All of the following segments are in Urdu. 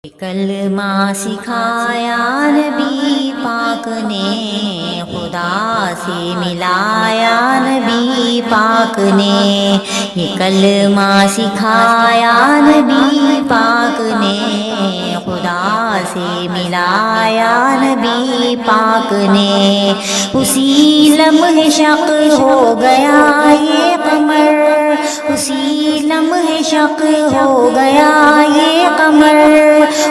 کلمہ سکھایا نبی پاک نے، خدا سے ملایا نبی پاک نے۔ یہ کلمہ سکھایا نبی پاک نے، خدا سے ملایا نبی پاک نے۔ اسی لمحے شق ہو گیا یہ قمر، اسی لمحے شق ہو گیا یہ قمر،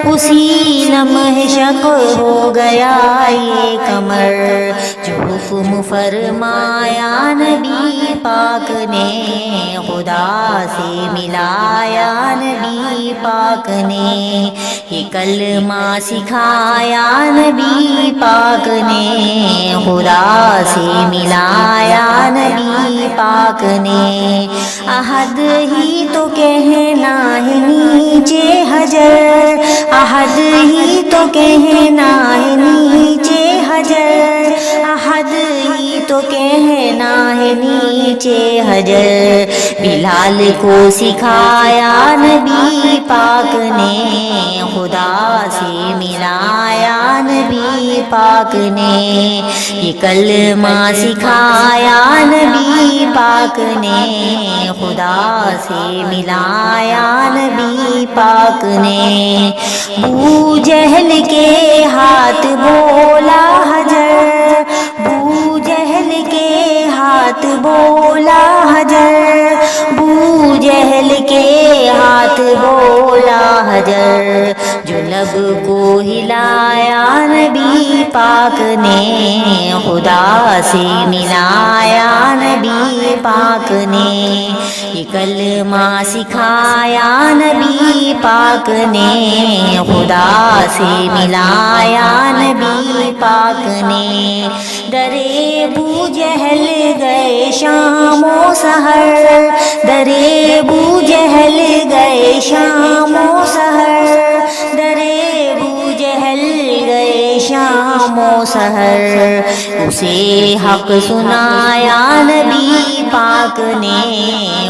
اسی لمحے شق ہو گیا یہ قمر۔ جو حکم فرمایا نبی پاک نے، خدا سے ملایا نبی پاک نے۔ یہ کلمہ سکھایا نبی پاک نے، خدا سے ملایا نبی پاک نے۔ احد ہی تو کہنا ہے نیچے حجر، احد ہی تو کہنا ہے نیچے حجر، احد ہی تو کہنا ہے نیچے حجر۔ بلال کو سکھایا نبی پاک نے، خدا سے ملایا نبی پاک نے۔ یہ کلمہ سکھایا نبی پاک نے، خدا سے ملایا نبی پاک نے۔ ابو جہل کے ہاتھ بولا حجر، ابو جہل کے ہاتھ بولا حجر، ابو جہل کے ہاتھ بولا حجر۔ جو لب کو ہلایا نبی پاک نے، خدا سے ملایا نبی پاک نے۔ یہ کلمہ سکھایا نبی پاک نے، خدا سے ملایا نبی پاک نے۔ درے ابو جہل گئے شام و سحر، درے ابو جہل گئے شام و سحر، درے ابو جہل گئے شام و سحر۔ اسے حق سنایا نبی پاک نے،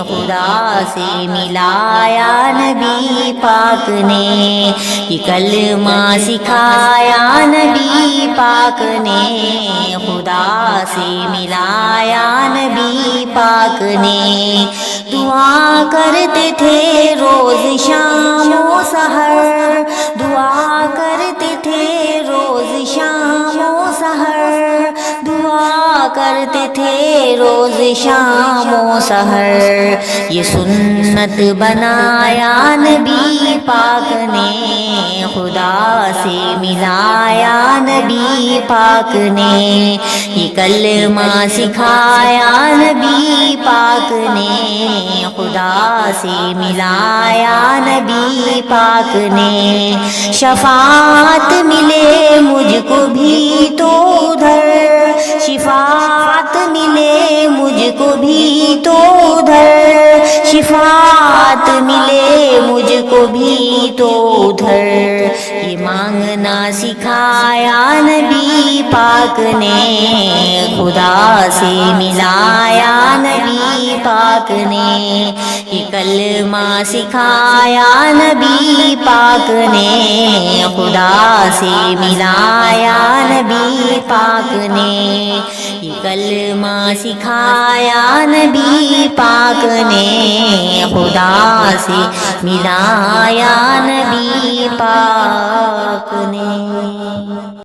خدا سے ملایا نبی پاک نے۔ یہ کلمہ سکھایا نبی پاک نے، خدا سے ملایا نبی پاک نے۔ دعا کرتے تھے روز شام و سحر، دعا کرتے تھے روز شام و سحر، دعا کرتے تھے روز شام و سحر۔ یہ سنت بنایا نبی پاک نے، خدا سے ملایا نبی پاک نے۔ یہ کلمہ سکھایا نبی پاک نے، خدا سے ملایا نبی پاک نے۔ شفاعت ملے مجھ کو بھی تو ادھر، شفاعت ملے مجھ کو بھی تو ادھر، شفاعت ملے مجھ کو بھی تو ادھر۔ یہ مانگنا سکھایا نبی پاک نے، خدا سے ملایا نبی پاک نے۔ یہ کلمہ سکھایا نبی پاک نے، خدا سے ملایا نبی پاک نے۔ یہ کلمہ سکھایا نبی پاک نے، خدا سے ملایا نبی پاک نے۔